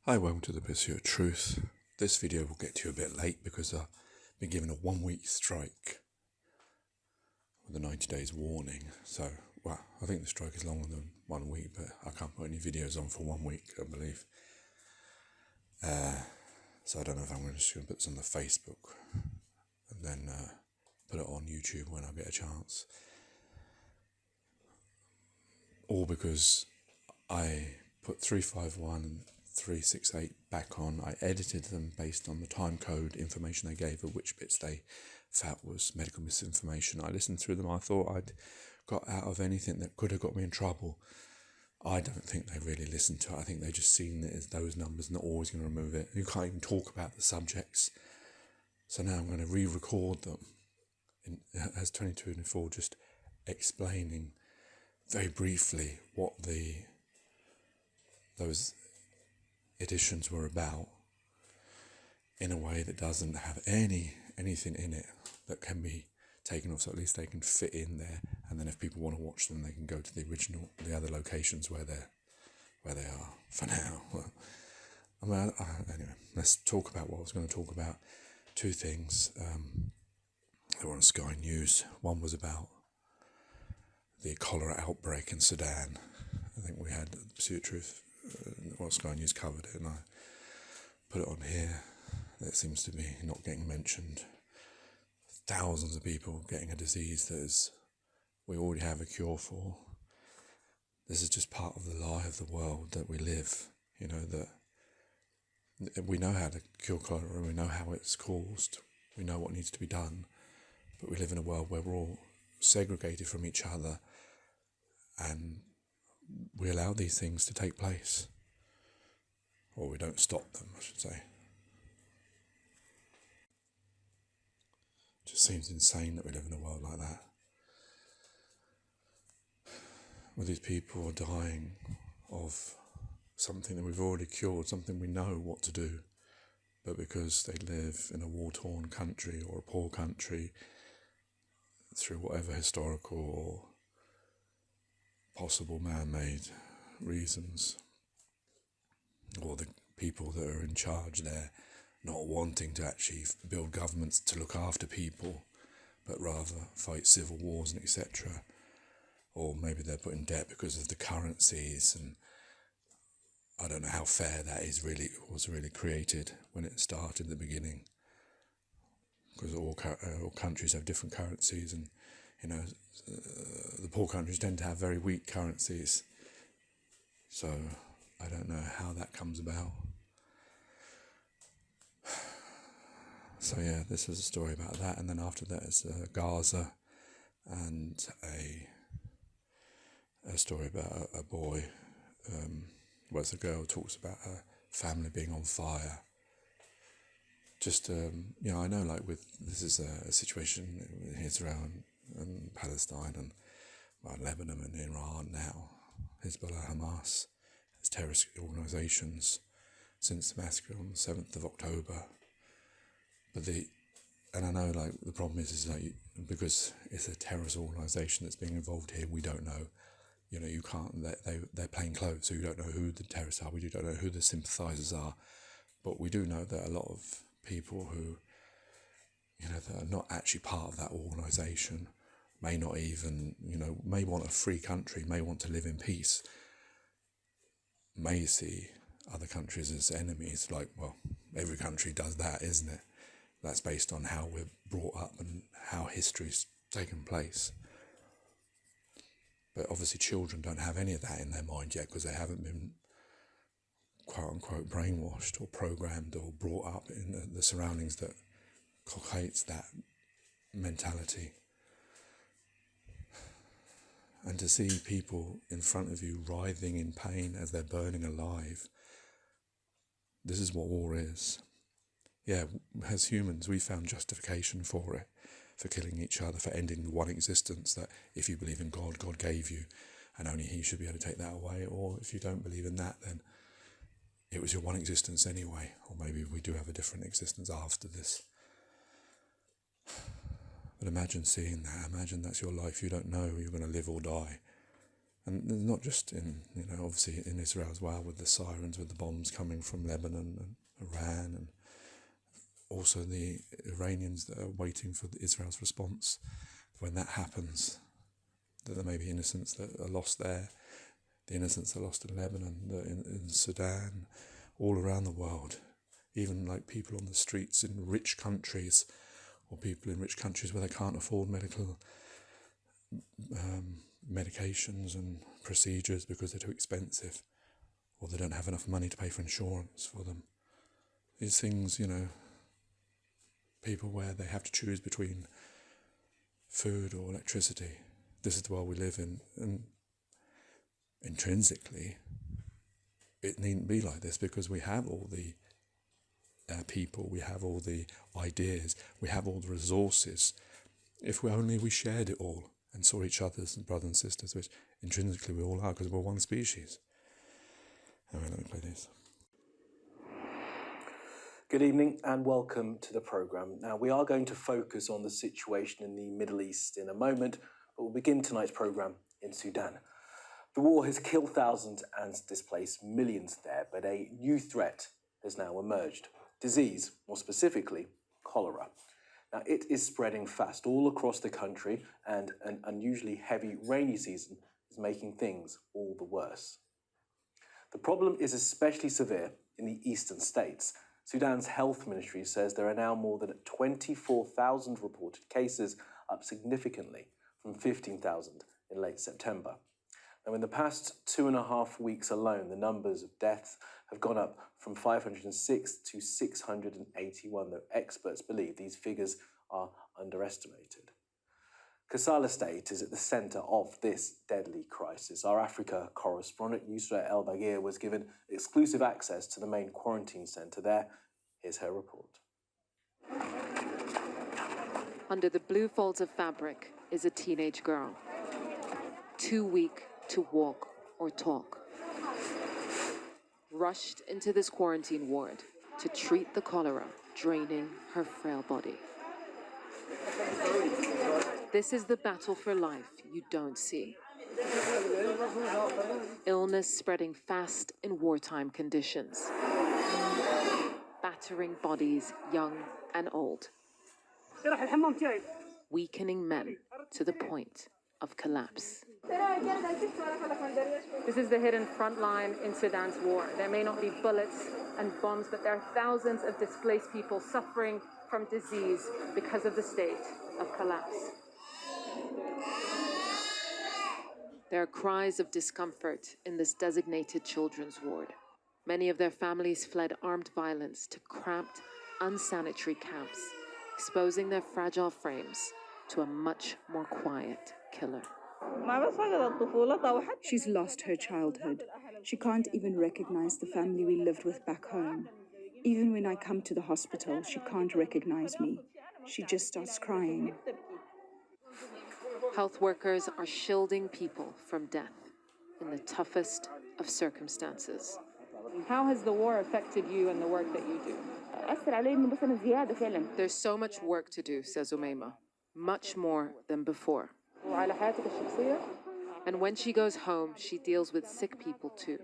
Hi, welcome to the Pursuit of Truth. This video will get to you a bit late because I've been given a 1-week strike with a 90 days warning. So, well, I think the strike is longer than 1 week, but I can't put any videos on for 1 week, I believe. So I don't know if I'm just going to put this on the Facebook and then put it on YouTube when I get a chance. All because I put 351 and 368 back on. I edited them based on the time code information they gave of which bits they felt was medical misinformation. I listened through them. I thought I'd got out of anything that could have got me in trouble. I don't think they really listened to it. I think they just seen it as those numbers and they're always going to remove it. You can't even talk about the subjects. So now I'm going to re-record them as 2224, just explaining very briefly what those editions were about in a way that doesn't have anything in it that can be taken off, so at least they can fit in there, and then if people want to watch them they can go to the other locations where they are for now. Well, anyway, let's talk about what I was going to talk about. Two things that were on Sky News. One was about the cholera outbreak in Sudan. I think we had Pursuit of Truth, Sky News covered it, and I put it on here. That seems to be not getting mentioned. Thousands of people getting a disease that we already have a cure for. This is just part of the lie of the world that we live. You know, that we know how to cure cholera, we know how it's caused, we know what needs to be done, but we live in a world where we're all segregated from each other and we allow these things to take place. Or we don't stop them, I should say. It just seems insane that we live in a world like that, where these people are dying of something that we've already cured, something we know what to do, but because they live in a war-torn country or a poor country, through whatever historical or possible man-made reasons, or the people that are in charge there not wanting to actually build governments to look after people, but rather fight civil wars and etc. Or maybe they're put in debt because of the currencies, and I don't know how fair that was really created when it started at the beginning, because all countries have different currencies, and the poor countries tend to have very weak currencies. So I don't know how that comes about. So yeah, this is a story about that, and then after that is Gaza, and a story about a boy. Whereas the girl talks about her family being on fire. Just I know, like this is a situation in Israel and Palestine and Lebanon and Iran now. Hezbollah, Hamas, as terrorist organisations since the massacre on the 7th of October. And I know, like, the problem is like, because it's a terrorist organisation that's being involved here, we don't know. You know, you can't. They're plain clothes, so you don't know who the terrorists are. We don't know who the sympathisers are, but we do know that a lot of people who, that are not actually part of that organisation, may not even, may want a free country, may want to live in peace, may see other countries as enemies. Like, well, every country does that, isn't it? That's based on how we're brought up and how history's taken place. But obviously children don't have any of that in their mind yet, because they haven't been quote-unquote brainwashed or programmed or brought up in the surroundings that cultivates that mentality. And to see people in front of you writhing in pain as they're burning alive, this is what war is. Yeah, as humans, we found justification for it, for killing each other, for ending the one existence that if you believe in God, God gave you, and only He should be able to take that away. Or if you don't believe in that, then it was your one existence anyway. Or maybe we do have a different existence after this. But imagine seeing that. Imagine that's your life. You don't know you're going to live or die. And not just in, obviously in Israel as well, with the sirens, with the bombs coming from Lebanon and Iran, and also the Iranians that are waiting for Israel's response. When that happens, that there may be innocents that are lost there, the innocents are lost in Lebanon, in Sudan, all around the world. Even like people on the streets in rich countries, or people in rich countries where they can't afford medical medications and procedures because they're too expensive, or they don't have enough money to pay for insurance for them. These things, people where they have to choose between food or electricity. This is the world we live in, and intrinsically it needn't be like this, because we have all the people, we have all the ideas, we have all the resources. If we shared it all and saw each other as brothers and sisters, which intrinsically we all are, because we're one species. Anyway, let me play this. Good evening and welcome to the programme. Now, we are going to focus on the situation in the Middle East in a moment, but we'll begin tonight's programme in Sudan. The war has killed thousands and displaced millions there, but a new threat has now emerged. Disease, more specifically, cholera. Now, it is spreading fast all across the country, and an unusually heavy rainy season is making things all the worse. The problem is especially severe in the eastern states. Sudan's health ministry says there are now more than 24,000 reported cases, up significantly from 15,000 in late September. Now, in the past 2.5 weeks alone, the numbers of deaths have gone up from 506 to 681, though experts believe these figures are underestimated. Kassala State is at the centre of this deadly crisis. Our Africa correspondent, Yusra El-Bagir, was given exclusive access to the main quarantine centre there. Here's her report. Under the blue folds of fabric is a teenage girl, too weak to walk or talk. Rushed into this quarantine ward to treat the cholera draining her frail body. This is the battle for life you don't see. Illness spreading fast in wartime conditions, battering bodies young and old, weakening men to the point of collapse. This is the hidden front line in Sudan's war. There may not be bullets and bombs, but there are thousands of displaced people suffering from disease because of the state of collapse. There are cries of discomfort in this designated children's ward. Many of their families fled armed violence to cramped, unsanitary camps, exposing their fragile frames to a much more quiet killer. She's lost her childhood. She can't even recognize the family we lived with back home. Even when I come to the hospital, she can't recognize me. She just starts crying. Health workers are shielding people from death in the toughest of circumstances. How has the war affected you and the work that you do? There's so much work to do, says Umayma, much more than before. And when she goes home, she deals with sick people too,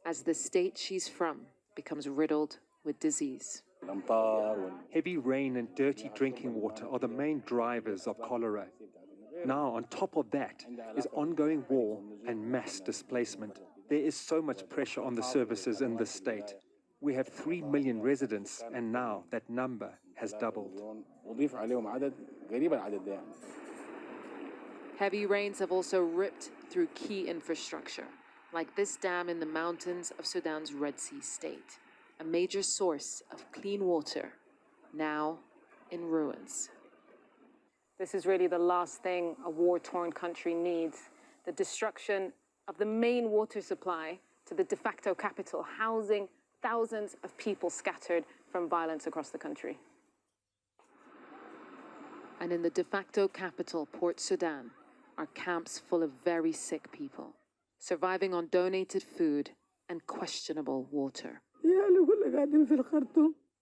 as the state she's from becomes riddled with disease. Heavy rain and dirty drinking water are the main drivers of cholera. Now, on top of that, is ongoing war and mass displacement. There is so much pressure on the services in this state. We have 3 million residents, and now that number has doubled. Heavy rains have also ripped through key infrastructure, like this dam in the mountains of Sudan's Red Sea state, a major source of clean water, now in ruins. This is really the last thing a war-torn country needs, the destruction of the main water supply to the de facto capital, housing thousands of people scattered from violence across the country. And in the de facto capital, Port Sudan, are camps full of very sick people, surviving on donated food and questionable water.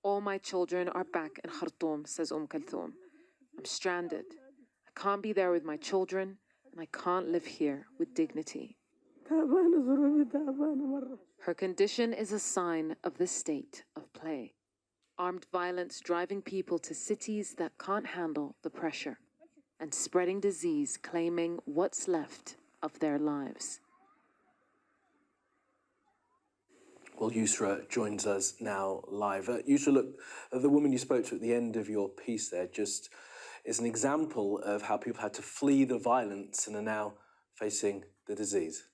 All my children are back in Khartoum, says Kulthum. I'm stranded. I can't be there with my children, and I can't live here with dignity. Her condition is a sign of the state of play. Armed violence driving people to cities that can't handle the pressure, and spreading disease claiming what's left of their lives. Well, Yusra joins us now live. Yusra, look, the woman you spoke to at the end of your piece there just is an example of how people had to flee the violence and are now facing the disease.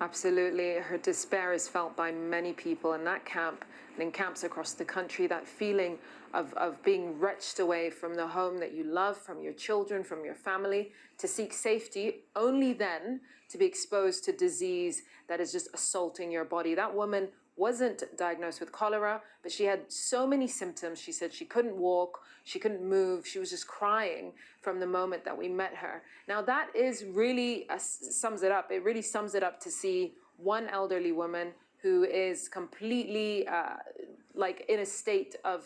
Absolutely. Her despair is felt by many people in that camp and in camps across the country, that feeling of being wrenched away from the home that you love, from your children, from your family, to seek safety, only then to be exposed to disease that is just assaulting your body. That woman wasn't diagnosed with cholera, but she had so many symptoms. She said she couldn't walk, she couldn't move, she was just crying from the moment that we met her. Now that is really, sums it up. It really sums it up to see one elderly woman who is completely like in a state of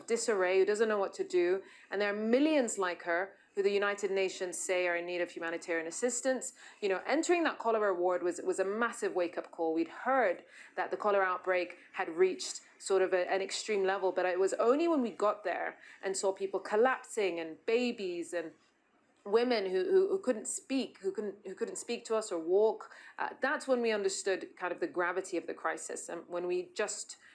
disarray, who doesn't know what to do. And there are millions like her who the United Nations say are in need of humanitarian assistance. You know, entering that cholera ward was a massive wake-up call. We'd heard that the cholera outbreak had reached sort of an extreme level, but it was only when we got there and saw people collapsing and babies and women who couldn't speak, who couldn't speak to us or walk. That's when we understood kind of the gravity of the crisis. And when we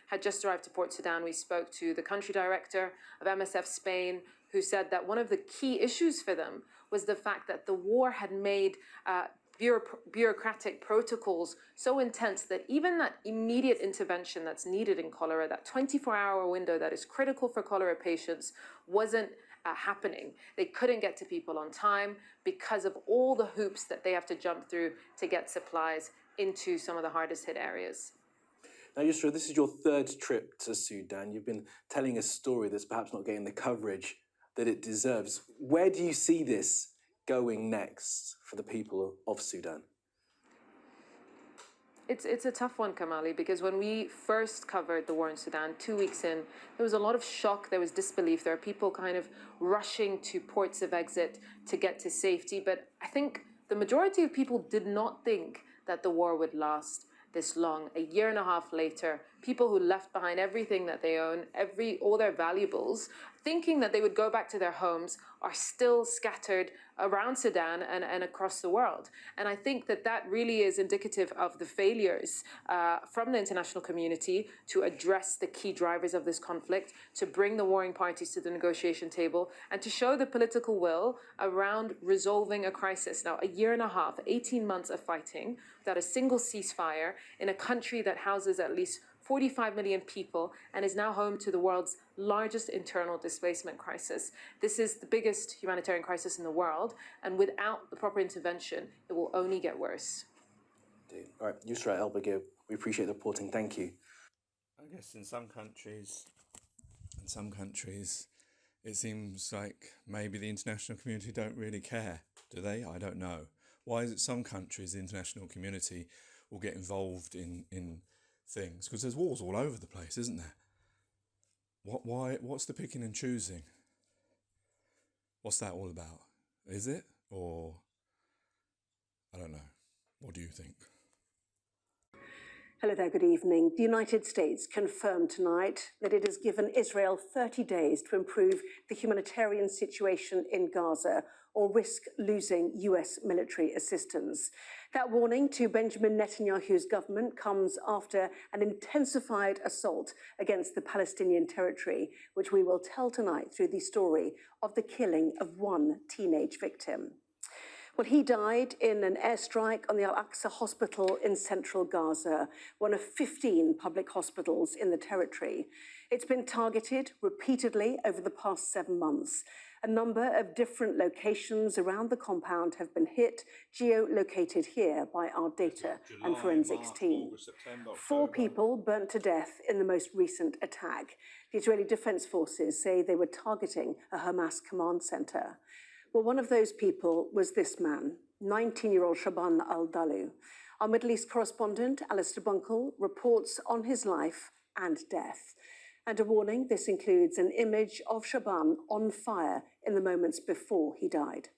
had just arrived to Port Sudan, we spoke to the country director of MSF Spain, who said that one of the key issues for them was the fact that the war had made bureaucratic protocols so intense that even that immediate intervention that's needed in cholera, that 24-hour window that is critical for cholera patients, wasn't happening. They couldn't get to people on time because of all the hoops that they have to jump through to get supplies into some of the hardest hit areas. Now, Yusra, this is your third trip to Sudan. You've been telling a story that's perhaps not getting the coverage that it deserves. Where do you see this going next for the people of Sudan? It's a tough one, Kamali, because when we first covered the war in Sudan, 2 weeks in, there was a lot of shock, there was disbelief. There are people kind of rushing to ports of exit to get to safety. But I think the majority of people did not think that the war would last this long. A year and a half later, people who left behind everything that they own, all their valuables, thinking that they would go back to their homes, are still scattered around Sudan and across the world. And I think that really is indicative of the failures from the international community to address the key drivers of this conflict, to bring the warring parties to the negotiation table, and to show the political will around resolving a crisis. Now, a year and a half, 18 months of fighting without a single ceasefire in a country that houses at least 45 million people and is now home to the world's largest internal displacement crisis. This is the biggest humanitarian crisis in the world, and without the proper intervention, it will only get worse. Indeed. All right, Yusra El-Bagir, we appreciate the reporting. Thank you. I guess in some countries, it seems like maybe the international community don't really care, do they? I don't know. Why is it some countries, the international community, will get involved in things? Because there's wars all over the place, isn't there? What's the picking and choosing? What's that all about? Is it? Or, I don't know. What do you think? Hello there, good evening. The United States confirmed tonight that it has given Israel 30 days to improve the humanitarian situation in Gaza or risk losing US military assistance. That warning to Benjamin Netanyahu's government comes after an intensified assault against the Palestinian territory, which we will tell tonight through the story of the killing of one teenage victim. Well, he died in an airstrike on the Al-Aqsa hospital in central Gaza, one of 15 public hospitals in the territory. It's been targeted repeatedly over the past 7 months. A number of different locations around the compound have been hit, geolocated here by our data and forensics team. August, September, 4 people burnt to death in the most recent attack. The Israeli Defense Forces say they were targeting a Hamas command center. Well, one of those people was this man, 19-year-old Shaban al-Dalou. Our Middle East correspondent, Alistair Bunkle, reports on his life and death. And a warning, this includes an image of Shaban on fire in the moments before he died.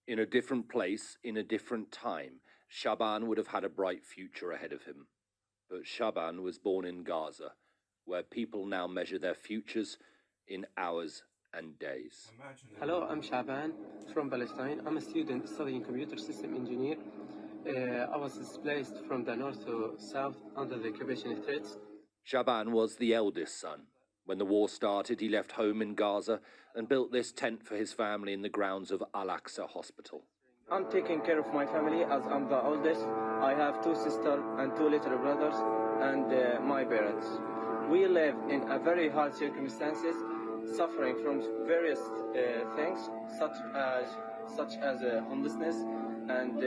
In a different place, in a different time, Shaban would have had a bright future ahead of him. But Shaban was born in Gaza, where people now measure their futures in hours and days. Hello, I'm Shaban from Palestine. I'm a student studying computer system engineer. I was displaced from the north to south under the occupation threats. Shaban was the eldest son. When the war started, he left home in Gaza and built this tent for his family in the grounds of Al-Aqsa Hospital. I'm taking care of my family as I'm the oldest. I have 2 sisters and 2 little brothers and my parents. We live in a very hard circumstances, suffering from various things such as homelessness and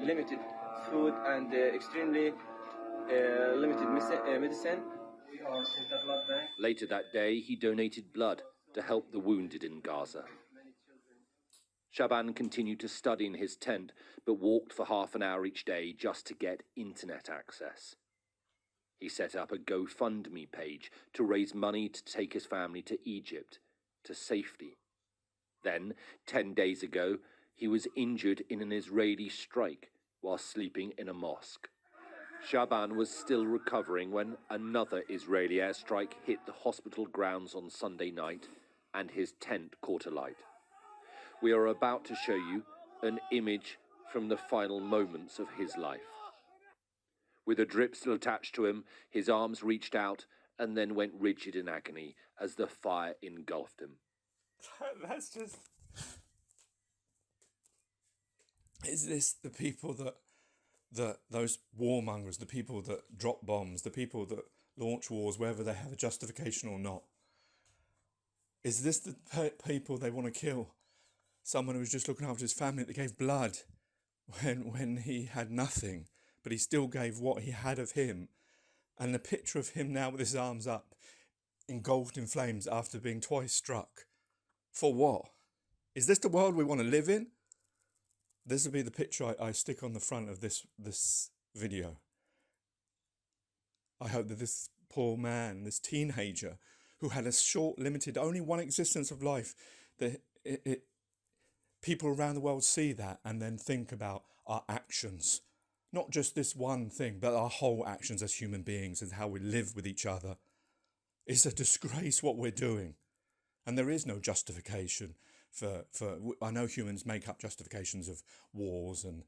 limited food and extremely limited medicine. Later that day, he donated blood to help the wounded in Gaza. Shaban continued to study in his tent, but walked for half an hour each day just to get internet access. He set up a GoFundMe page to raise money to take his family to Egypt, to safety. Then, 10 days ago, he was injured in an Israeli strike while sleeping in a mosque. Shaban was still recovering when another Israeli airstrike hit the hospital grounds on Sunday night and his tent caught alight. We are about to show you an image from the final moments of his life. With a drip still attached to him, his arms reached out and then went rigid in agony as the fire engulfed him. That's just... Is this the people that those warmongers, the people that drop bombs, the people that launch wars, whether they have a justification or not? Is this the people they want to kill? Someone who was just looking after his family, that gave blood when he had nothing, but he still gave what he had of him. And the picture of him now with his arms up, engulfed in flames after being twice struck. For what? Is this the world we want to live in? This will be the picture I stick on the front of this video. I hope that this poor man, this teenager, who had a short, limited, only one existence of life, that people around the world see that and then think about our actions. Not just this one thing, but our whole actions as human beings and how we live with each other. It's a disgrace what we're doing. And there is no justification for I know humans make up justifications of wars and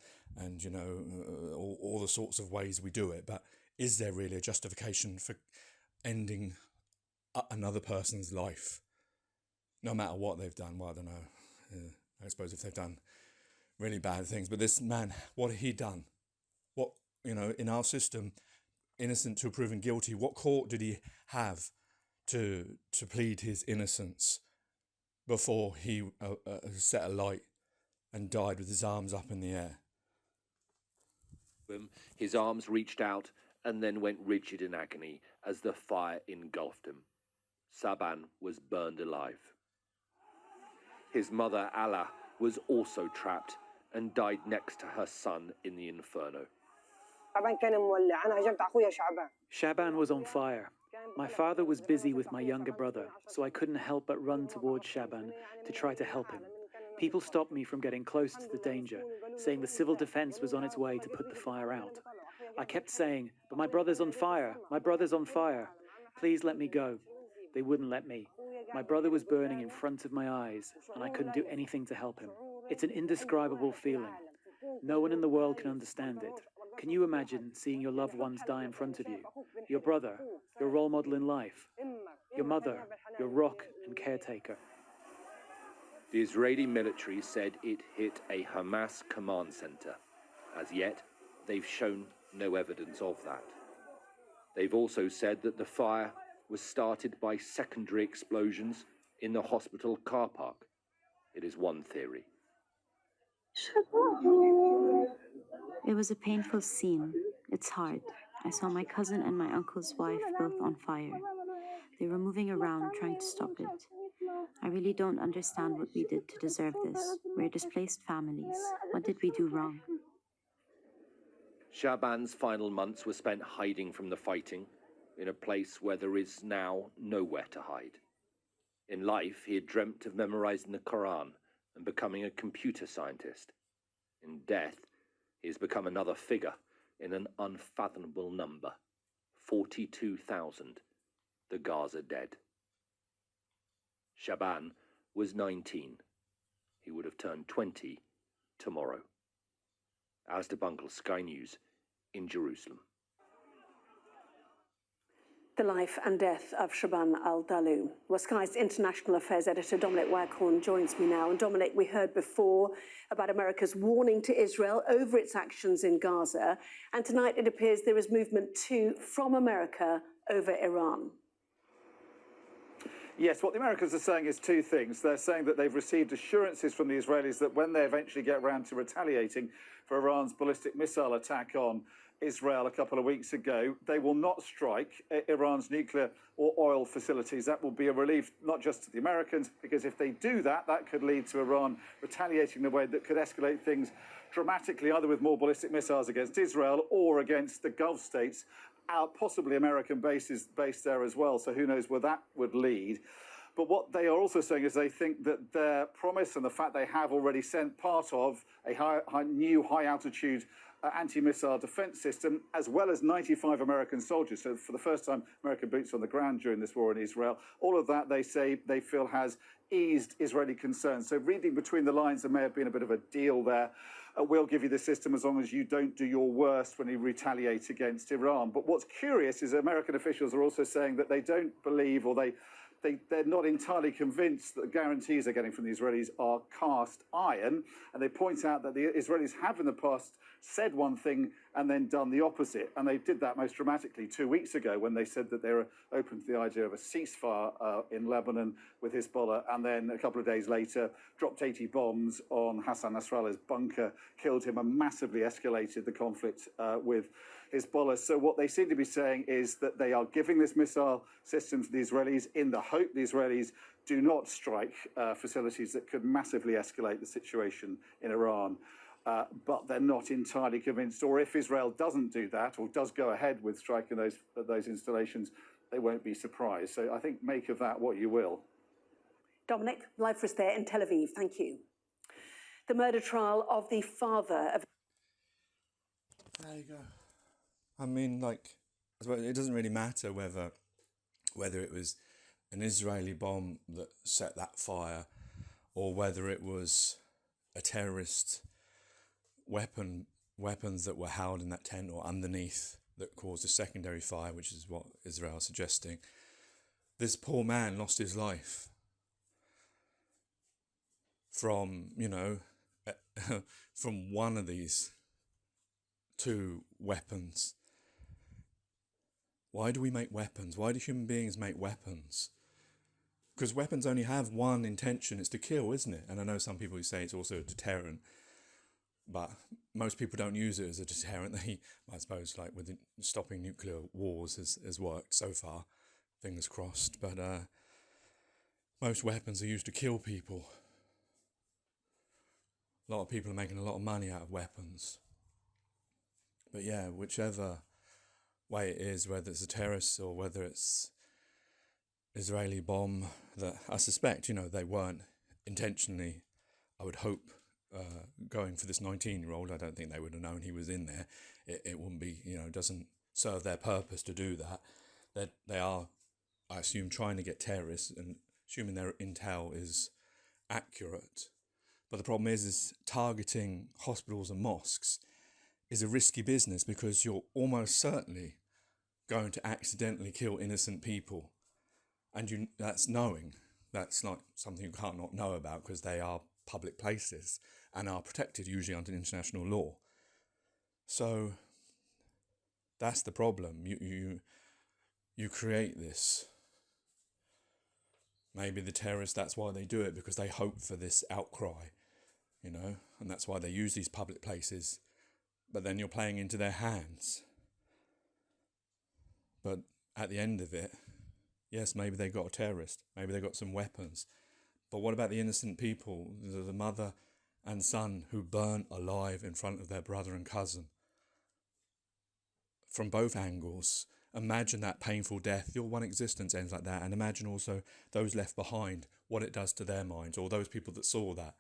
you know, all the sorts of ways we do it, but is there really a justification for ending another person's life, no matter what they've done? Well, I don't know. I suppose if they've done really bad things, but this man, what had he done? What, you know, in our system, innocent till proven guilty, what court did he have to plead his innocence before he set alight and died with his arms up in the air? His arms reached out and then went rigid in agony as the fire engulfed him. Shaban was burned alive. His mother, Allah, was also trapped and died next to her son in the inferno. Shaban was on fire. My father was busy with my younger brother, so I couldn't help but run towards Shaban to try to help him. People stopped me from getting close to the danger, saying the civil defense was on its way to put the fire out. I kept saying, "But my brother's on fire, my brother's on fire. Please let me go." They wouldn't let me. My brother was burning in front of my eyes, and I couldn't do anything to help him. It's an indescribable feeling. No one in the world can understand it. Can you imagine seeing your loved ones die in front of you? Your brother, your role model in life, your mother, your rock and caretaker. The Israeli military said it hit a Hamas command center. As yet, they've shown no evidence of that. They've also said that the fire was started by secondary explosions in the hospital car park. It is one theory. It was a painful scene. It's hard. I saw my cousin and my uncle's wife both on fire. They were moving around trying to stop it. I really don't understand what we did to deserve this. We're displaced families. What did we do wrong? Shaban's final months were spent hiding from the fighting in a place where there is now nowhere to hide. In life, he had dreamt of memorizing the Quran and becoming a computer scientist. In death, he has become another figure in an unfathomable number, 42,000, the Gaza dead. Shaban was 19. He would have turned 20 tomorrow. Alistair Bunkle, Sky News, in Jerusalem. The life and death of Shaban al-Dalou. Well, Sky's international affairs editor Dominic Waghorn joins me now. And Dominic, we heard before about America's warning to Israel over its actions in Gaza. And tonight it appears there is movement too from America over Iran. Yes, what the Americans are saying is two things. They're saying that they've received assurances from the Israelis that when they eventually get round to retaliating for Iran's ballistic missile attack on Israel a couple of weeks ago, they will not strike Iran's nuclear or oil facilities. That will be a relief not just to the Americans, because if they do that, that could lead to Iran retaliating in a way that could escalate things dramatically, either with more ballistic missiles against Israel or against the Gulf states, possibly American bases based there as well. So who knows where that would lead. But what they are also saying is they think that their promise and the fact they have already sent part of a new high-altitude anti-missile defense system, as well as 95 American soldiers. So for the first time, American boots on the ground during this war in Israel. All of that, they say, they feel has eased Israeli concerns. So reading between the lines, there may have been a bit of a deal there. We'll give you the system as long as you don't do your worst when you retaliate against Iran. But what's curious is American officials are also saying that they don't believe, or they're not entirely convinced that the guarantees they're getting from the Israelis are cast iron. And they point out that the Israelis have in the past said one thing and then done the opposite. And they did that most dramatically 2 weeks ago when they said that they were open to the idea of a ceasefire in Lebanon with Hezbollah, and then a couple of days later dropped 80 bombs on Hassan Nasrallah's bunker, killed him, and massively escalated the conflict with Hezbollah. So what they seem to be saying is that they are giving this missile system to the Israelis in the hope the Israelis do not strike facilities that could massively escalate the situation in Iran. But they're not entirely convinced, or if Israel doesn't do that, or does go ahead with striking those installations, they won't be surprised. So I think make of that what you will. Dominic, live for us there in Tel Aviv. Thank you. The murder trial of the father of... There you go. I mean, like, it doesn't really matter whether it was an Israeli bomb that set that fire, or whether it was a terrorist weapons that were held in that tent or underneath that caused a secondary fire, which is what Israel is suggesting. This poor man lost his life from, from one of these two weapons. Why do we make weapons? Why do human beings make weapons? Because weapons only have one intention, it's to kill, isn't it? And I know some people who say it's also a deterrent, but most people don't use it as a deterrent. I suppose, like with stopping nuclear wars has worked so far, fingers crossed. But most weapons are used to kill people. A lot of people are making a lot of money out of weapons. But yeah, whichever way it is, whether it's a terrorist or whether it's Israeli bomb, that I suspect, they weren't intentionally, I would hope, going for this 19-year-old. I don't think they would have known he was in there. It wouldn't be, doesn't serve their purpose to do that. They are, I assume, trying to get terrorists, and assuming their intel is accurate. But the problem is targeting hospitals and mosques is a risky business, because you're almost certainly going to accidentally kill innocent people. And that's knowing. That's not something you can't not know about, because they are public places and are protected usually under international law. So that's the problem. You create this. Maybe the terrorists, that's why they do it, because they hope for this outcry, and that's why they use these public places. But then you're playing into their hands. But at the end of it, yes, maybe they got a terrorist, maybe they got some weapons. But what about the innocent people, the mother and son who burnt alive in front of their brother and cousin? From both angles, imagine that painful death. Your one existence ends like that. And imagine also those left behind, what it does to their minds, or those people that saw that.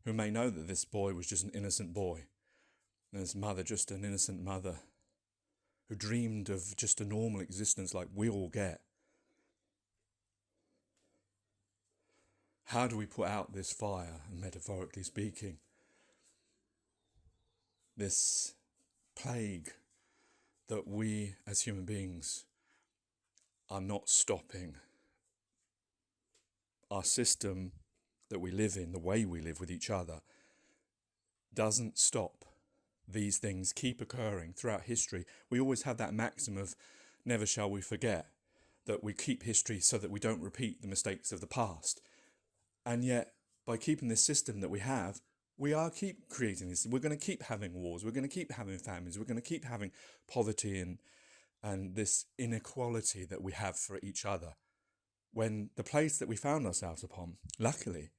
who may know that this boy was just an innocent boy, and his mother just an innocent mother, who dreamed of just a normal existence like we all get. How do we put out this fire, metaphorically speaking? This plague that we as human beings are not stopping. Our system that we live in, the way we live with each other, doesn't stop. These things keep occurring throughout history. We always have that maxim of never shall we forget, that we keep history so that we don't repeat the mistakes of the past. And yet, by keeping this system that we have, we are keep creating this. We're going to keep having wars. We're going to keep having famines. We're going to keep having poverty and this inequality that we have for each other. When the place that we found ourselves upon, luckily,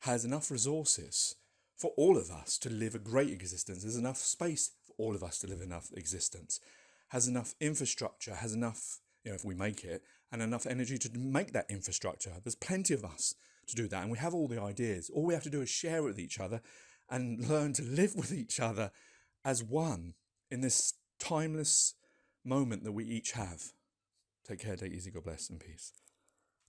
has enough resources for all of us to live a great existence. There's enough space for all of us to live enough existence. Has enough infrastructure, has enough, if we make it, and enough energy to make that infrastructure. There's plenty of us to do that, and we have all the ideas. All we have to do is share it with each other and learn to live with each other as one in this timeless moment that we each have. Take care, take it easy, God bless, and peace.